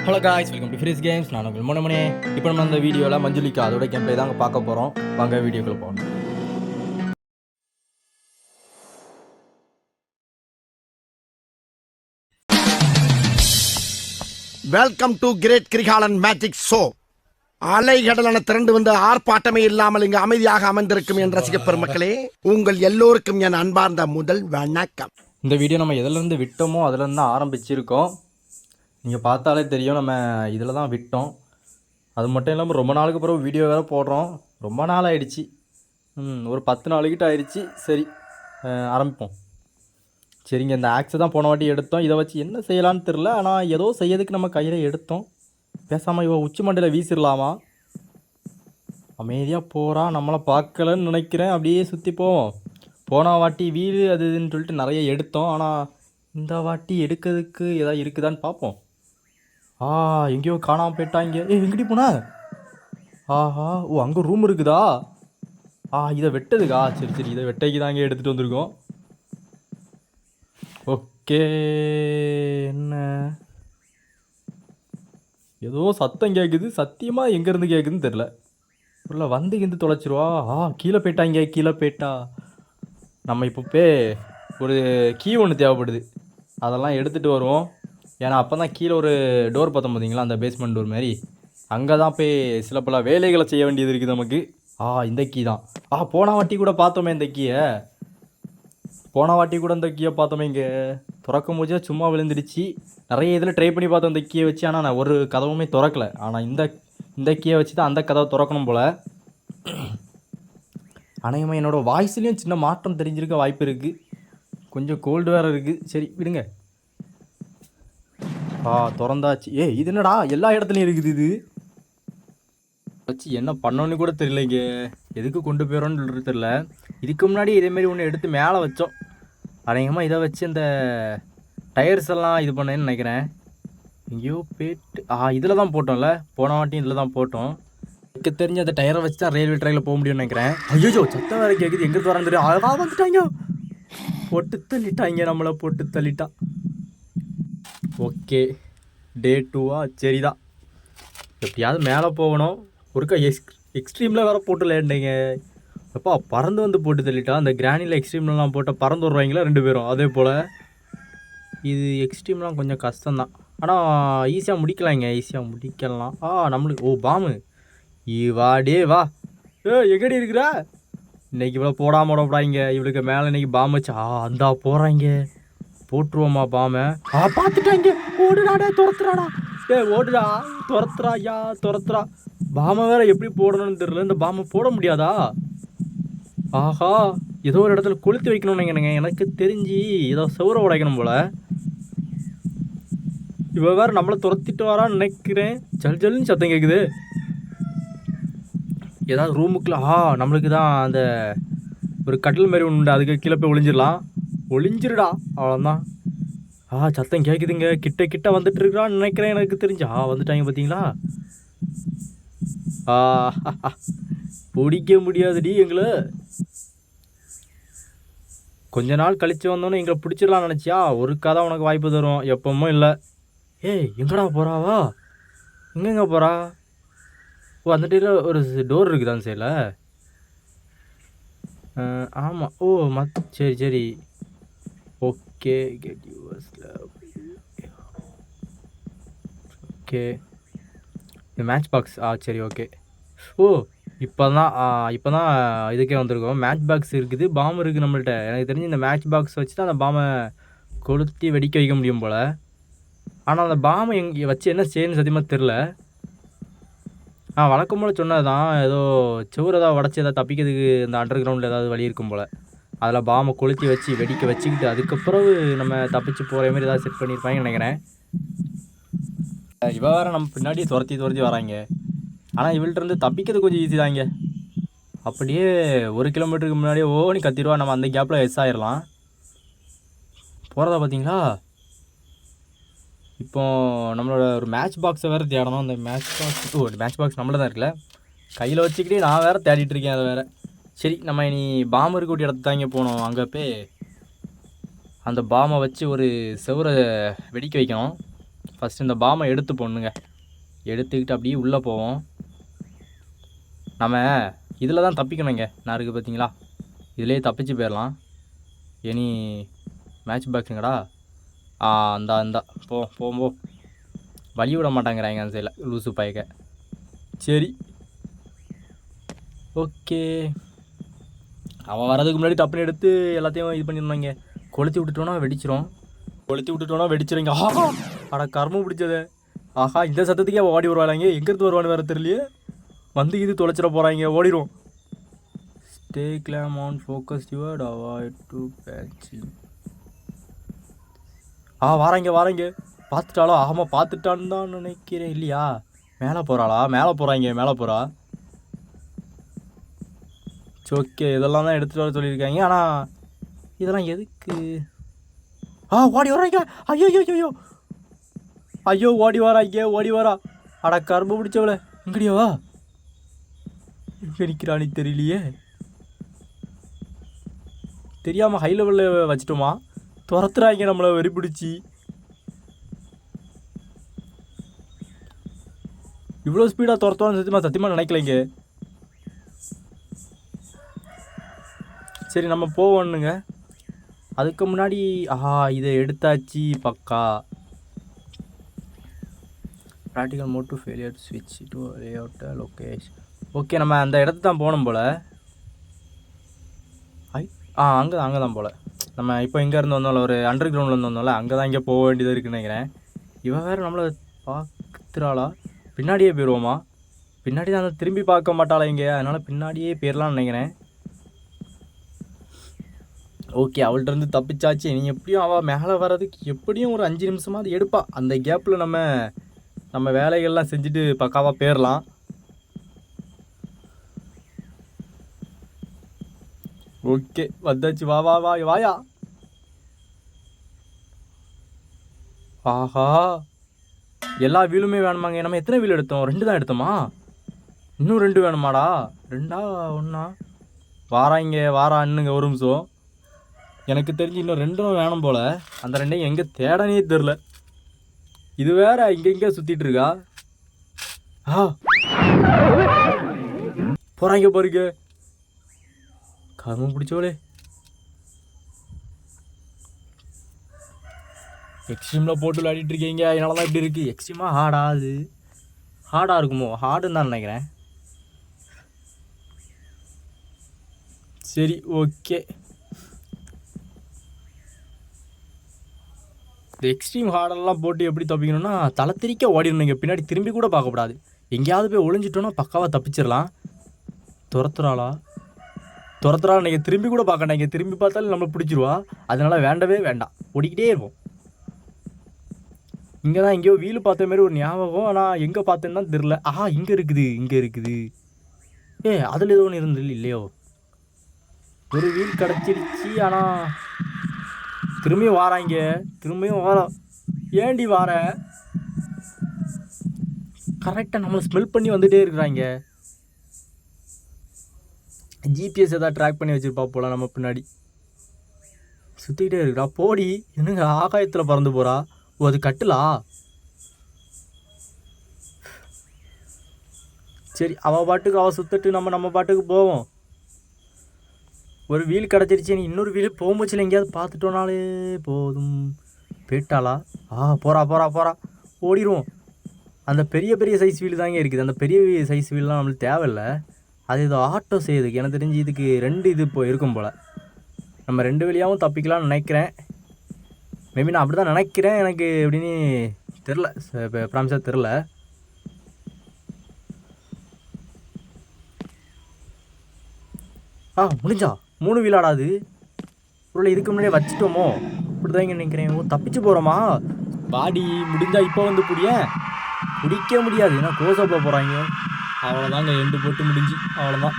Hello guys, welcome to freeze games. நான் உங்கள் மொனமனே. இப்போ நம்ம அந்த வீடியோவில் மஞ்சுளிக்கா அதோட கேம் பிளே தாங்க பார்க்க போகிறோம். வாங்க வீடியோக்குள்ள போகணும். Welcome to great Kirikalan magic show. அலைகடலான திரண்டு வந்து ஆர்ப்பாட்டமே இல்லாமல் இங்கு அமைதியாக அமைந்திருக்கும் என் ரசிக பெருமக்களே, உங்கள் எல்லோருக்கும் என் அன்பார்ந்த முதல் வணக்கம். இந்த வீடியோ நம்ம எதுலேருந்து விட்டோமோ அதுலேருந்து தான் ஆரம்பிச்சிருக்கோம். நீங்கள் பார்த்தாலே தெரியும், நம்ம இதில் தான் விட்டோம். அது மட்டும் இல்லாமல் ரொம்ப நாளுக்கு அப்புறம் வீடியோ வேறு போடுறோம். ரொம்ப நாள் ஆகிடுச்சி, ஒரு 10 நாளுக்கிட்ட ஆயிடுச்சு. சரி, ஆரம்பிப்போம். சரிங்க, இந்த ஆக்ஸை தான் போன வாட்டி எடுத்தோம். இதை வச்சு என்ன செய்யலான்னு தெரில. ஆனால் ஏதோ செய்யறதுக்கு நம்ம கையில் எடுத்தோம். பேசாமல் இவன் உச்சி மண்டையில் வீசிடலாமா? அமைதியாக போகிறான், நம்மளை பார்க்கலன்னு நினைக்கிறேன். அப்படியே சுற்றி போவோம். போன வாட்டி வீடு அது இதுன்னு சொல்லிட்டு நிறைய எடுத்தோம். ஆனால் இந்த வாட்டி எடுக்கிறதுக்கு எதாவது இருக்குதான்னு பார்ப்போம். எங்கேயோ காணாமல் போயிட்டாங்க. எங்கடி போனா? ஆஹா, ஓ அங்கே ரூம் இருக்குதா? இதை வெட்டதுக்கா? சரி சரி, இதை வெட்டைக்கு தாங்க எடுத்துகிட்டு வந்திருக்கோம். ஓகே, என்ன ஏதோ சத்தம் கேட்குது. சத்தியமாக எங்கேருந்து கேட்குதுன்னு தெரில. உள்ள வந்து இருந்து தொலைச்சிருவா. கீழே போயிட்டாங்க. கீழே போயிட்டா நம்ம இப்போ ஒரு கீ ஒன்று தேவைப்படுது. அதெல்லாம் எடுத்துகிட்டு வருவோம். ஏன்னா அப்போ தான் கீழே ஒரு டோர் பார்த்தோம் பார்த்தீங்களா, அந்த பேஸ்மெண்ட் டோர் மாதிரி. அங்கே தான் போய் சில பல வேலைகளை செய்ய வேண்டியது இருக்குது நமக்கு. இந்த கீ தான். போன வாட்டி கூட பார்த்தோமே இந்த கீயை. இந்த கீயை பார்த்தோமே. இங்கே திறக்கும் போது சும்மா விழுந்துடுச்சு. நிறைய இதில் ட்ரை பண்ணி பார்த்தோம் இந்த கீயை வச்சு. ஆனால் நான் ஒரு கதவுமே திறக்கலை. ஆனால் இந்த கீயை வச்சு தான் அந்த கதவை திறக்கணும் போல். அநேகமாக என்னோடய வாய்ஸ்லேயும் சின்ன மாற்றம் தெரிஞ்சிருக்க வாய்ப்பு இருக்குது. கொஞ்சம் கோல்டு வேறு இருக்குது. சரி விடுங்க. திறந்தாச்சு. இது என்னடா எல்லா இடத்துலையும் இருக்குது? இது வச்சு என்ன பண்ணோன்னு கூட தெரியலைங்க. எதுக்கு கொண்டு போயிடறோன்னு தெரியல. இதுக்கு முன்னாடி இதேமாரி ஒன்று எடுத்து மேலே வச்சோம். அநேகமாக இதை வச்சு இந்த டயர்ஸ் எல்லாம் இது பண்ணேன்னு நினைக்கிறேன். எங்கேயோ போயிட்டு இதில் தான் போட்டோம்ல, போன வாட்டியும் இதில் தான் போட்டோம். எனக்கு தெரிஞ்ச அந்த டயரை வச்சு தான் ரயில்வே ட்ராக்கில் போக முடியும்னு நினைக்கிறேன். ஐயோ, சத்தம் வேறு கேட்குது. எங்கே வரேன் தெரியும். அழகாக வந்துட்டாங்க. போட்டு தள்ளிட்டாங்க, நம்மளை போட்டு தள்ளிட்டான். ஓகே, டே 2 சரிதான். எப்படியாவது மேலே போகணும். ஒருக்கா எக்ஸ்ட்ரீமில் வேறு போட்டு லேண்டிங்க. எப்பா பறந்து வந்து போட்டு தள்ளிட்டா. அந்த கிரானியில் எக்ஸ்ட்ரீம்லாம் போட்டால் பறந்து வருவாங்களா 2 பேரும். அதே போல் இது எக்ஸ்ட்ரீம்லாம் கொஞ்சம் கஷ்டம்தான். ஆனால் ஈஸியாக முடிக்கலாம். நம்மளுக்கு பாமு வாடே வா. எங்கடி இருக்கிறா? இன்றைக்கி இவ்வளோ போடாமல் விடாங்க. இவளுக்கு மேலே இன்றைக்கி பாம் வச்சு அந்தா போகிறாங்க. போட்டுருவோமா பாமை? பார்த்துட்டாங்க. ஓடுறாடா, துரத்துறாடா. ஓடுடா, துரத்துறா. பாமை வேற எப்படி போடணும்னு தெரியல. இந்த பாமை போட முடியாதா? ஏதோ ஒரு இடத்துல கொளுத்தி வைக்கணும்னு நினைக்கிறேங்க. எனக்கு தெரிஞ்சு ஏதோ செவரை உடைக்கணும் போல. இவ வேற நம்மளை துரத்திட்டு வரான்னு நினைக்கிறேன். ஜல்லுன்னு சத்தம் கேட்குது. ஏதாவது ரூமுக்குள்ள நம்மளுக்கு தான் அந்த ஒரு கட்டில் மாதிரி ஒன்று உண்டு. அதுக்கு கீழே போய் ஒளிஞ்சிருடா. அவ்வளோதான். சத்தம் கேட்குதுங்க. கிட்ட வந்துட்டு இருக்கிறான்னு நினைக்கிறேன். எனக்கு தெரிஞ்சு வந்துட்டாங்க பார்த்தீங்களா? பிடிக்க முடியாதுடி எங்களை. கொஞ்ச நாள் கழித்து வந்தோன்னே எங்களை பிடிச்சிடலான்னு நினச்சியா? ஒரு கதை உனக்கு வாய்ப்பு தரும். எப்பவுமே இல்லை. எங்கடா போகிறாவா? எங்கெங்க போகிறா? அந்த சைடில் ஒரு டோர் இருக்குது. அந்த சைடில் ஆமாம். சரி. ஓகே, கெட் யூஎஸில். ஓகே, இந்த மேட்ச் பாக்ஸ். சரி, ஓகே. இப்போ தான் இதுக்கே வந்திருக்கோம். மேட்ச் பாக்ஸ் இருக்குது, பாம் இருக்குது நம்மள்கிட்ட. எனக்கு தெரிஞ்சு இந்த மேட்ச் பாக்ஸ் வச்சு தான் அந்த பாமை கொளுத்தி வெடிக்க வைக்க முடியும் போல். ஆனால் அந்த பாமை எங்கே வச்சு என்ன செய்யணும்னு சத்தியமாக தெரில. வழக்கம் போல் சொன்னது தான். ஏதோ செவ்வறு ஏதாவது உடச்சி ஏதாவது தப்பிக்கிறதுக்கு இந்த அண்டர் கிரவுண்டில் ஏதாவது வழி இருக்கும் போல். அதில் பாமை கொளுத்தி வச்சு வெடிக்க வச்சுக்கிட்டு அதுக்கப்புறம் நம்ம தப்பிச்சு போகிற மாதிரி ஏதாவது செட் பண்ணியிருப்பாங்கன்னு நினைக்கிறேன். இவ வேறு நம்ம பின்னாடி துரத்தி வராங்க. ஆனால் இவள்கிட்ட தப்பிக்கிறது கொஞ்சம் ஈஸி தாங்க. அப்படியே 1 கிலோமீட்டருக்கு முன்னாடியே ஓனி கத்திடுவா. நம்ம அந்த கேப்பில் எஸ் ஆயிடலாம். போகிறதா பார்த்தீங்களா? இப்போ நம்மளோட ஒரு மேட்ச் பாக்ஸை வேறு தேடணும். அந்த மேட்ச் பாக்ஸ் நம்மள தான் இருக்குல்ல, கையில் வச்சுக்கிட்டே நான் வேறு தேடிட்டு இருக்கேன். அதை வேறு. சரி, நம்ம இனி பாம்பு இருக்கக்கூடிய இடத்து தாங்க போகணும். அங்கே போய் அந்த பாமை வச்சு ஒரு செவரை வெடிக்க வைக்கணும். ஃபஸ்ட்டு இந்த பாமை எடுத்து போடணுங்க. எடுத்துக்கிட்டு அப்படியே உள்ளே போவோம். நம்ம இதில் தான் தப்பிக்கணுங்க. நான் இருக்குது பார்த்தீங்களா, இதிலே தப்பிச்சு போயிடலாம். எனி மேட்ச் பாக்ஸுங்கடா. அந்த போ வழி விட மாட்டாங்கிறாங்க அந்த சைடில் லூசு பாய்க்க. சரி ஓகே, அவன் வரதுக்கு முன்னாடி டப்புன்னு எடுத்து எல்லாத்தையும் இது பண்ணிடணுங்க. கொளுத்தி விட்டுட்டோன்னா வெடிச்சிருங்க. ஆஹா, அட கர்மம் பிடிச்சது. ஆஹா, இந்த சத்தத்துக்கே ஓடி வருவாங்க. எங்கேருந்து வருவான்னு வேறு தெரியலையே. வந்து இது தொலைச்சிட போகிறாங்க. ஓடிடும். Stay glam on focus your avoid to patching. வாராங்க. பார்த்துட்டாளோ? ஆமாம், பார்த்துட்டான்னு தான் நினைக்கிறேன். இல்லையா, மேலே போகிறாளா? மேலே போகிறா. ஓகே, இதெல்லாம் தான் எடுத்துகிட்டு வர சொல்லியிருக்காங்க. ஆனால் இதெல்லாம் எதுக்கு? ஓடி வராங்க. ஐயோ ஓடி வரா. அட கரும்பு பிடிச்சவள, இங்கடியாவா? எங்கே நிற்கிறானே தெரியலையே. தெரியாமல் ஹை லெவலில் வச்சிட்டோமா? துரத்துறாங்க நம்மளை வெறி பிடிச்சி. இவ்வளோ ஸ்பீடாக துரத்துவான்னு சத்தியமாக நினைக்கலைங்க. சரி, நம்ம போவோன்னுங்க. அதுக்கு முன்னாடி இதை எடுத்தாச்சு. பக்கா ப்ராக்டிக்கல் மோட் டு ஃபெயிலியர் ஸ்விட்ச் டு லேஅவுட் லொக்கேஷன். ஓகே, நம்ம அந்த இடத்து தான் போகணும் போல். அங்கே தான் போல். நம்ம இப்போ எங்கேருந்து வந்தோம்ல, ஒரு அண்டர் கிரவுண்ட்லேருந்து வந்தோம்ல, அங்கே தான் இங்கே போக வேண்டியது இருக்குன்னு நினைக்கிறேன். இவன் வேறு நம்மளை பார்த்துறாளா? பின்னாடியே போயிடுவோமா? பின்னாடி தான் திரும்பி பார்க்க மாட்டாளா இங்கே, அதனால் பின்னாடியே போயிடலான்னு நினைக்கிறேன். ஓகே, அவள்கிட்ட தப்பிச்சாச்சு. நீ எப்படியும் அவள் மேலே வர்றதுக்கு எப்படியும் ஒரு 5 நிமிஷமாவது எடுப்பா. அந்த கேப்பில் நம்ம வேலைகள்லாம் செஞ்சுட்டு பக்காவாக போயிடலாம். ஓகே, வந்தாச்சு. வாயா. ஆஹா, எல்லா வீலுமே வேணுமாங்க. நம்ம எத்தனை வீல் எடுத்தோம்? 2 தான் எடுத்தோமா? இன்னும் 2 வேணுமாடா? 2ஆ 1ஆ? வாரான்னுங்க. ஒரு நிமிஷம், எனக்கு தெரிஞ்சு இன்னும் 2 வேணும் போல். அந்த 2ஐயும் எங்கே தேடனே தெரில. இது வேற இங்கே சுற்றிட்டு இருக்கா. போகிறாங்க பாருங்க. கர்மம் பிடிச்சோலே. எக்ஸ்ட்ரீமில் போட்டு விளையாடிட்டு இருக்கீங்க, அதனால தான் இப்படி இருக்குது. எக்ஸ்ட்ரீமாக ஹார்டாக இருக்குமோ? ஹார்டுன்னு தான் நினைக்கிறேன். சரி ஓகே, இந்த எக்ஸ்ட்ரீம் ஹார்டெல்லாம் போட்டு எப்படி தப்பிக்கணும்னா தலை திரிக்க ஓடிடணுங்க. பின்னாடி திரும்பி கூட பார்க்கக்கூடாது. எங்கேயாவது போய் ஒளிஞ்சிட்டோன்னா பக்காவாக தப்பிச்சிடலாம். துரத்துறாளா? நீங்கள் திரும்பி கூட பார்க்கண்டாங்க. திரும்பி பார்த்தாலும் நம்மளை பிடிச்சிருவா. அதனால் வேண்டவே வேண்டாம், ஓடிக்கிட்டே இருப்போம். இங்கே தான் எங்கேயோ வீல் பார்த்த மாதிரி ஒரு ஞாபகம். ஆனால் எங்கே பார்த்தேன்னு தான் தெரில. இங்கே இருக்குது. அதில் ஏதோ ஒன்று இருந்தது இல்லையோ? ஒரு வீல் கிடச்சிருச்சு. ஆனால் திரும்பியும் வாரா. ஏண்டி வார? கரெக்டாக நம்மளை ஸ்மெல் பண்ணி வந்துகிட்டே இருக்கிறாங்க. ஜிபிஎஸ் எதாவது ட்ராக் பண்ணி வச்சுருப்பா போல. நம்ம பின்னாடி சுற்றிக்கிட்டே இருக்கிறா. போடி, என்னங்க ஆகாயத்தில் பறந்து போகிறா? அது கட்டலா? சரி, அவள் பாட்டுக்கு அவள் சுற்றிட்டு நம்ம பாட்டுக்கு போவோம். ஒரு வீல் கிடச்சிருச்சு. நீ இன்னொரு வீல் போகும்போச்சில் எங்கேயாவது பார்த்துட்டோனாலே போதும். போயிட்டாளா? போகிறா. ஓடிடுவோம். அந்த பெரிய சைஸ் வீல் தாங்க இருக்குது. அந்த பெரிய சைஸ் வீல்லாம் நம்மளுக்கு தேவையில்லை. அது ஏதோ ஆட்டோ செய்யுதுக்கு. எனக்கு தெரிஞ்சு இதுக்கு 2 இது இப்போ இருக்கும் போல். நம்ம 2 வழியாகவும் தப்பிக்கலாம்னு நினைக்கிறேன். மேபி நான் அப்படி தான் நினைக்கிறேன். எனக்கு எப்படின்னு தெரில, ப்ராமிஸாக தெரில. முடிஞ்சா 3 வீலாடாது. பொருளை இதுக்கு முன்னாடியே வச்சுட்டோமோ? இப்படி தான் இங்கே நினைக்கிறேன். தப்பிச்சு போகிறோமா? பாடி முடிஞ்சா இப்போ வந்து பிடிக்க முடியாது. ஏன்னா க்ளோஸ் அப்பில் போகிறாங்க. அவ்வளோதாங்க, 2 போட்டு முடிஞ்சு. அவ்வளோதான்.